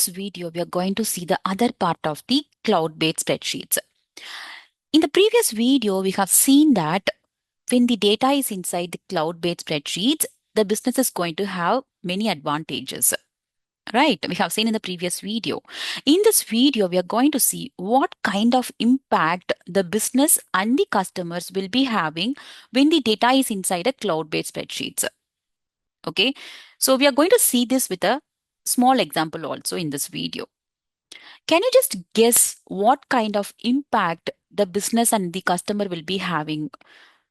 this video, we are going to see the other part of the cloud-based spreadsheets. In the previous video, we have seen that when the data is inside the cloud-based spreadsheets, the business is going to have many advantages. Right, we have seen in the previous video. In this video, we are going to see what kind of impact the business and the customers will be having when the data is inside a cloud-based spreadsheets. Okay, so we are going to see this with a small example also in this video. Can you just guess what kind of impact the business and the customer will be having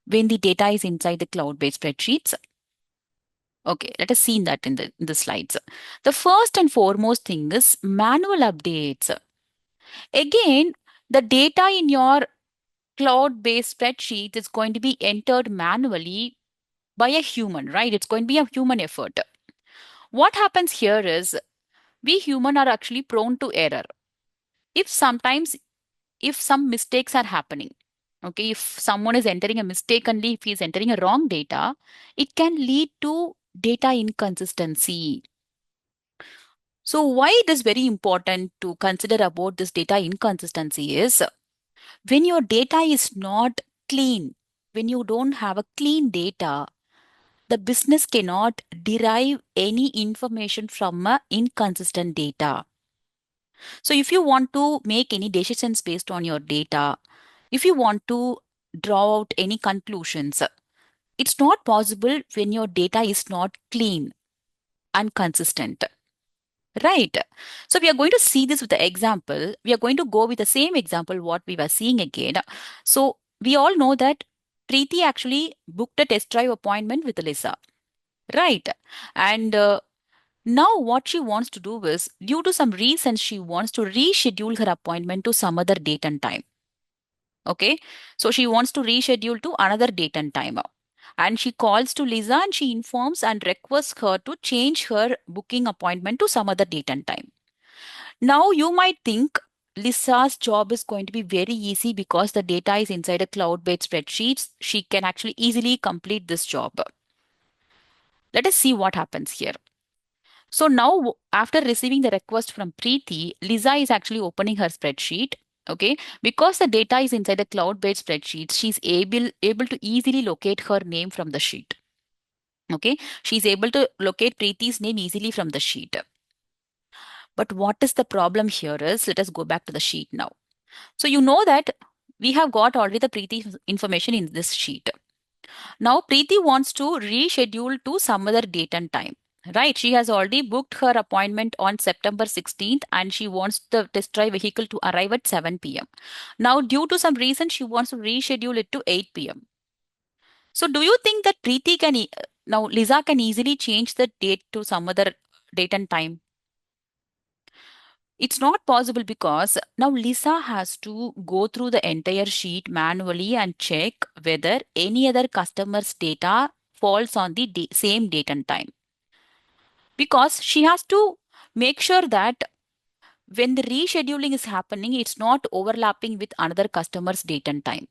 when the data is inside the cloud-based spreadsheets? Okay, let us see that in the slides. The first and foremost thing is manual updates. Again, the data in your cloud-based spreadsheet is going to be entered manually by a human, right? It's going to be a human effort. What happens here is we human are actually prone to error. If some mistakes are happening, okay, if someone is entering a mistakenly, if he's entering a wrong data, it can lead to data inconsistency. So why it is very important to consider about this data inconsistency is when your data is not clean, when you don't have a clean data, the business cannot derive any information from a inconsistent data. So if you want to make any decisions based on your data, if you want to draw out any conclusions, it's not possible when your data is not clean and consistent. Right. So we are going to see this with the example. We are going to go with the same example what we were seeing again. So we all know that Preeti actually booked a test drive appointment with Lisa. Right. And now what she wants to do is, due to some reasons, she wants to reschedule her appointment to some other date and time. Okay. So she wants to reschedule to another date and time. And she calls to Lisa and she informs and requests her to change her booking appointment to some other date and time. Now you might think Lisa's job is going to be very easy because the data is inside a cloud-based spreadsheet. She can actually easily complete this job. Let us see what happens here. So now, after receiving the request from Preeti, Lisa is actually opening her spreadsheet. Okay, because the data is inside the cloud-based spreadsheet, she's able to easily locate her name from the sheet. Okay, she's able to locate Preeti's name easily from the sheet. But what is the problem here is, let us go back to the sheet now. So you know that we have got already the Preeti information in this sheet. Now Preeti wants to reschedule to some other date and time. Right, she has already booked her appointment on September 16th and she wants the test drive vehicle to arrive at 7 p.m. Now, due to some reason, she wants to reschedule it to 8 p.m. So, do you think that Preeti can, now Lisa can easily change the date to some other date and time? It's not possible because now Lisa has to go through the entire sheet manually and check whether any other customer's data falls on the same date and time. Because she has to make sure that when the rescheduling is happening, it's not overlapping with another customer's date and time.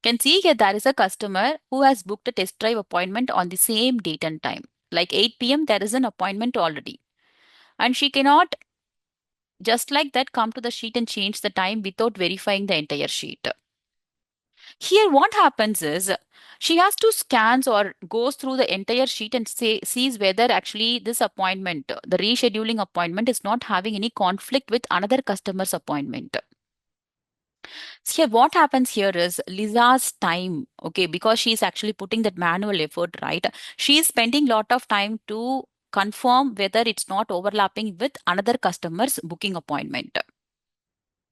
Can see here there is a customer who has booked a test drive appointment on the same date and time. Like 8 p.m., there is an appointment already. And she cannot just like that come to the sheet and change the time without verifying the entire sheet. Here, what happens is she has to scans or goes through the entire sheet and sees whether actually this appointment, the rescheduling appointment, is not having any conflict with another customer's appointment. So here, what happens here is Lisa's time, okay, because she's actually putting that manual effort, right? She's spending lot of time to confirm whether it's not overlapping with another customer's booking appointment.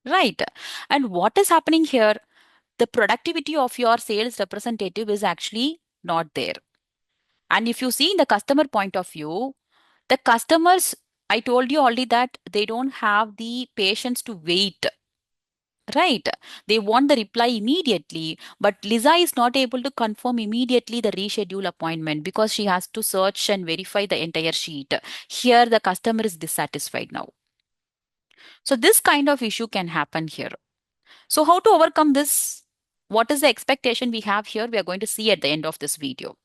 Right. And what is happening here? The productivity of your sales representative is actually not there. And if you see in the customer point of view, the customers, I told you already that they don't have the patience to wait. Right. They want the reply immediately, but Lisa is not able to confirm immediately the reschedule appointment because she has to search and verify the entire sheet. Here, the customer is dissatisfied now. So, this kind of issue can happen here. So, how to overcome this? What is the expectation we have here? We are going to see at the end of this video.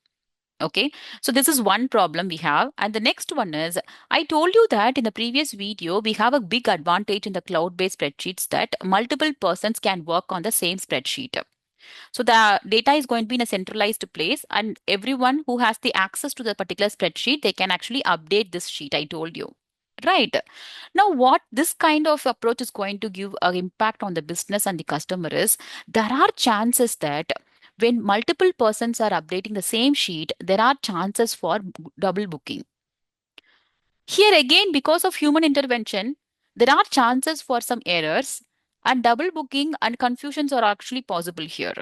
Okay, so this is one problem we have. And the next one is, I told you that in the previous video, we have a big advantage in the cloud-based spreadsheets that multiple persons can work on the same spreadsheet. So the data is going to be in a centralized place, and everyone who has the access to the particular spreadsheet, they can actually update this sheet. I told you. Right. Now, what this kind of approach is going to give an impact on the business and the customer is, there are chances that when multiple persons are updating the same sheet, there are chances for double booking. Here again, because of human intervention, there are chances for some errors, and double booking and confusions are actually possible here.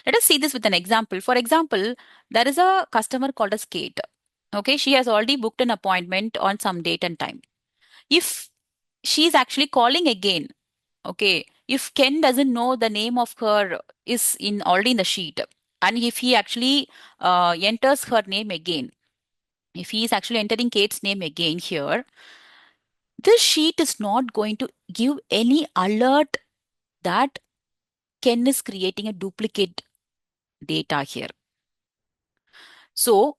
Let us see this with an example. For example, there is a customer called as Kate. Okay, she has already booked an appointment on some date and time. If she is actually calling again, okay, if Ken doesn't know the name of her is in already in the sheet, and if he actually enters her name again, if he is actually entering Kate's name again here, this sheet is not going to give any alert that Ken is creating a duplicate data here. So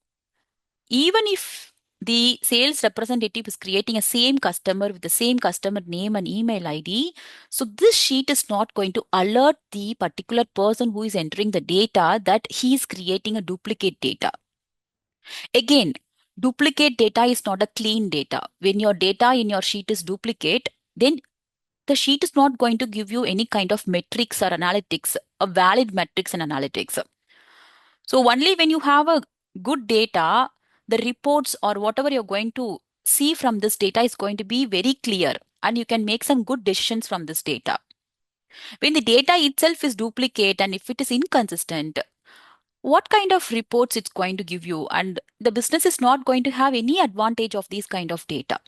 even if the sales representative is creating a same customer with the same customer name and email ID, so this sheet is not going to alert the particular person who is entering the data that he is creating a duplicate data. Again, duplicate data is not a clean data. When your data in your sheet is duplicate, then the sheet is not going to give you any kind of metrics or analytics, a valid metrics and analytics. So only when you have a good data, the reports or whatever you're going to see from this data is going to be very clear, and you can make some good decisions from this data. When the data itself is duplicate and if it is inconsistent, what kind of reports it's going to give you, and the business is not going to have any advantage of these kind of data.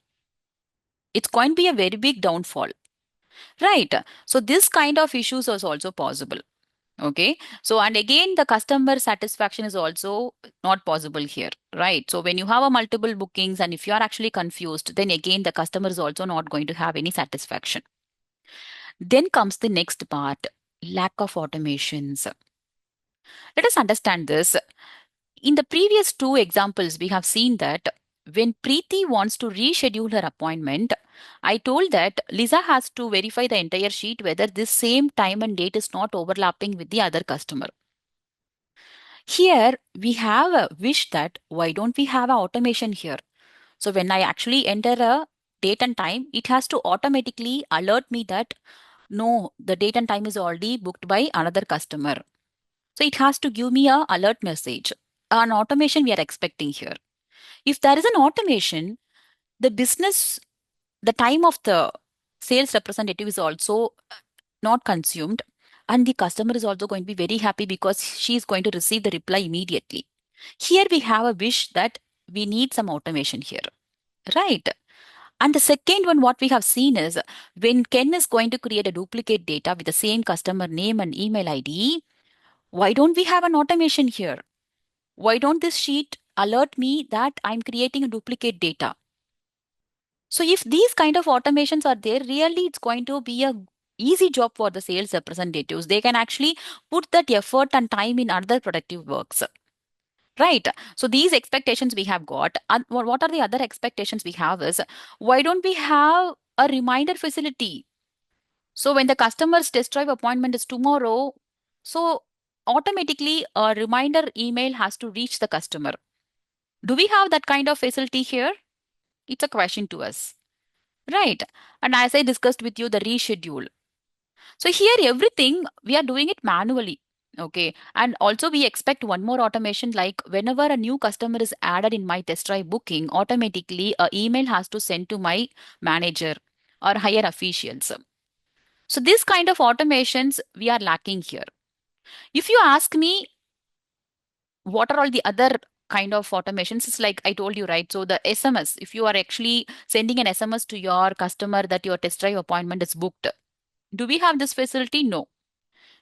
It's going to be a very big downfall, right? So this kind of issues is also possible. Okay. So, and again, the customer satisfaction is also not possible here, right? So, when you have a multiple bookings and if you are actually confused, then again, the customer is also not going to have any satisfaction. Then comes the next part, lack of automations. Let us understand this. In the previous two examples, we have seen that when Preeti wants to reschedule her appointment, I told that Lisa has to verify the entire sheet whether this same time and date is not overlapping with the other customer. Here we have a wish that why don't we have a automation here? So when I actually enter a date and time, it has to automatically alert me that no, the date and time is already booked by another customer. So it has to give me a alert message. An automation we are expecting here. If there is an automation, the business, the time of the sales representative is also not consumed, and the customer is also going to be very happy because she is going to receive the reply immediately. Here we have a wish that we need some automation here, right? And the second one, what we have seen is when Ken is going to create a duplicate data with the same customer name and email ID, why don't we have an automation here? Why don't this sheet alert me that I'm creating a duplicate data? So if these kind of automations are there, really it's going to be a easy job for the sales representatives. They can actually put that effort and time in other productive works. Right. So these expectations we have got. And what are the other expectations we have is why don't we have a reminder facility? So when the customer's test drive appointment is tomorrow, so automatically a reminder email has to reach the customer. Do we have that kind of facility here? It's a question to us. Right. And as I discussed with you, the reschedule. So here everything we are doing it manually. Okay. And also we expect one more automation like whenever a new customer is added in my test drive booking, automatically a email has to send to my manager or higher officials. So this kind of automations we are lacking here. If you ask me what are all the other kind of automations, it's like I told you, right? So the SMS, if you are actually sending an SMS to your customer that your test drive appointment is booked, do we have this facility? No.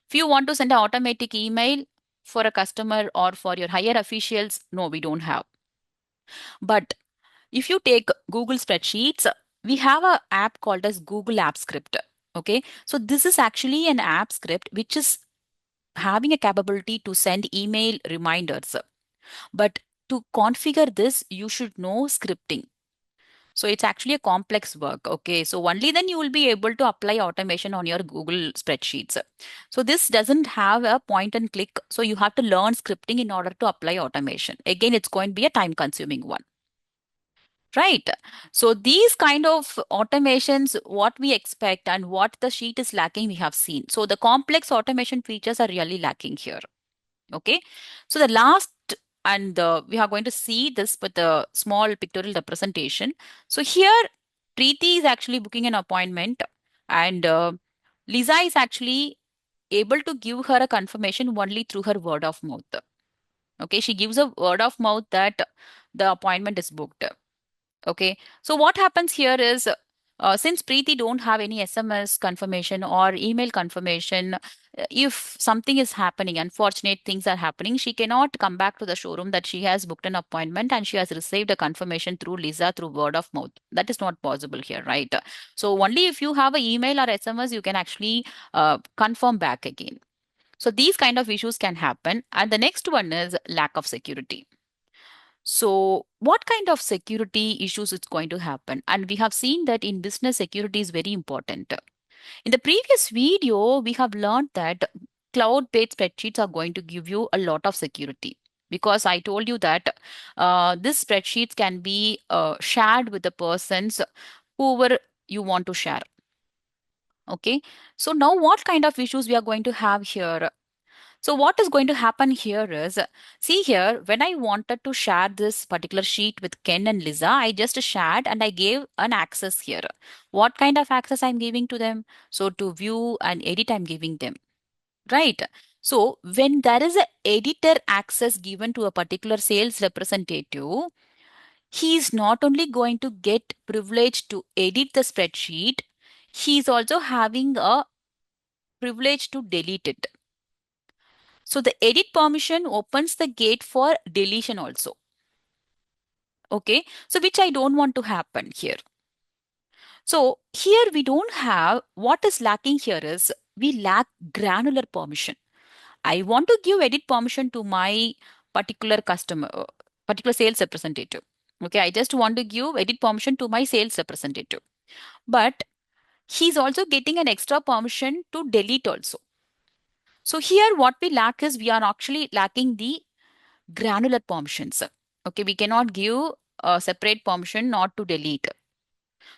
If you want to send an automatic email for a customer or for your higher officials, no, we don't have. But if you take Google Spreadsheets, we have an app called as Google App Script. Okay. So this is actually an app script which is having a capability to send email reminders. But to configure this, you should know scripting. So it's actually a complex work. Okay. So only then you will be able to apply automation on your Google spreadsheets. So this doesn't have a point and click. So you have to learn scripting in order to apply automation. Again, it's going to be a time consuming one. Right. So these kind of automations, what we expect and what the sheet is lacking, we have seen. So the complex automation features are really lacking here. Okay. So the last, and we are going to see this with a small pictorial representation. So here, Preeti is actually booking an appointment, and Lisa is actually able to give her a confirmation only through her word of mouth. Okay. She gives a word of mouth that the appointment is booked. Okay. So what happens here is, since Preeti don't have any SMS confirmation or email confirmation, if something is happening, unfortunate things are happening, she cannot come back to the showroom that she has booked an appointment and she has received a confirmation through Lisa through word of mouth. That is not possible here, right? So only if you have an email or SMS, you can actually confirm back again. So these kind of issues can happen. And the next one is lack of security. So, what kind of security issues is going to happen? And we have seen that in business, security is very important. In the previous video, we have learned that cloud-based spreadsheets are going to give you a lot of security, because I told you that this spreadsheets can be shared with the persons whoever you want to share. Okay. So now what kind of issues we are going to have here? So what is going to happen here is, see here, when I wanted to share this particular sheet with Ken and Lisa, I just shared and I gave an access here. What kind of access I'm giving to them? So to view and edit, I'm giving them, right? So when there is a editor access given to a particular sales representative, he is not only going to get privilege to edit the spreadsheet, he is also having a privilege to delete it. So the edit permission opens the gate for deletion also. Okay. So which I don't want to happen here. So here we don't have, what is lacking here is we lack granular permission. I want to give edit permission to my particular customer, particular sales representative. Okay. I just want to give edit permission to my sales representative. But he's also getting an extra permission to delete also. So here what we lack is we are actually lacking the granular permissions. Okay, we cannot give a separate permission not to delete.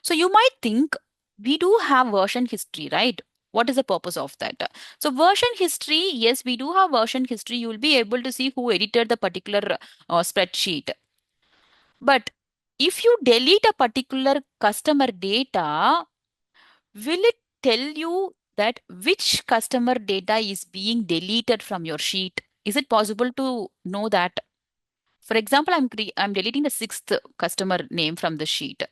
So you might think we do have version history, right? What is the purpose of that? So version history, yes, we do have version history. You will be able to see who edited the particular spreadsheet. But if you delete a particular customer data, will it tell you that which customer data is being deleted from your sheet? Is it possible to know that? For example, I'm deleting the sixth customer name from the sheet.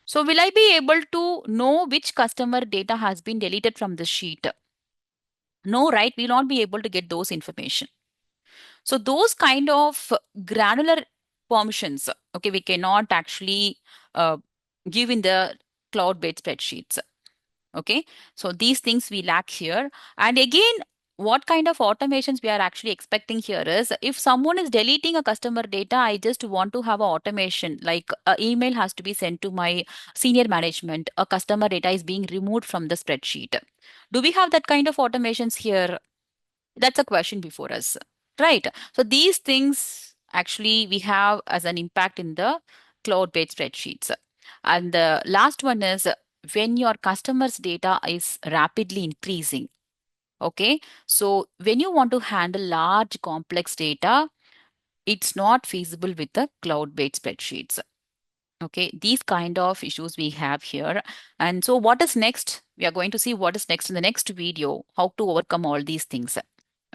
So will I be able to know which customer data has been deleted from the sheet? No, right? We'll not be able to get those information. So those kind of granular permissions, okay, we cannot actually uh, give in the cloud-based spreadsheets. Okay, so these things we lack here. And again, what kind of automations we are actually expecting here is, if someone is deleting a customer data, I just want to have a automation, like an email has to be sent to my senior management, a customer data is being removed from the spreadsheet. Do we have that kind of automations here? That's a question before us, right? So these things actually we have as an impact in the cloud-based spreadsheets. And the last one is, when your customers' data is rapidly increasing. Okay, so when you want to handle large complex data, it's not feasible with the cloud-based spreadsheets. Okay, these kind of issues we have here. And so what is next? We are going to see what is next in the next video, how to overcome all these things.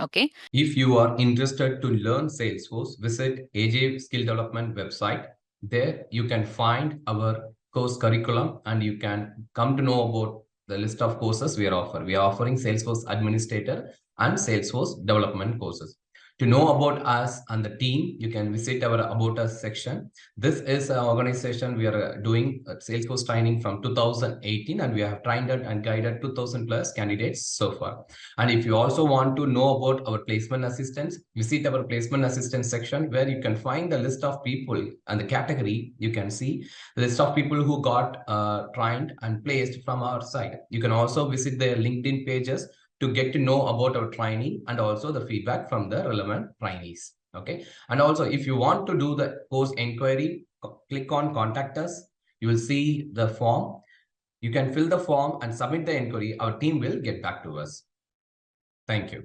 Okay. If you are interested to learn Salesforce, visit AJ Skill Development website. There you can find our course curriculum and you can come to know about the list of courses we are offering. We are offering Salesforce Administrator and Salesforce Development courses. To know about us and the team, you can visit our About Us section. This is an organization we are doing Salesforce training from 2018, and we have trained and guided 2000 plus candidates so far. And if you also want to know about our placement assistants, visit our placement assistance section, where you can find the list of people and the category. You can see the list of people who got trained and placed from our side. You can also visit their LinkedIn pages to get to know about our training and also the feedback from the relevant trainees. Okay. And also, if you want to do the course inquiry, click on contact us. You will see the form. You can fill the form and submit the inquiry. Our team will get back to us. Thank you.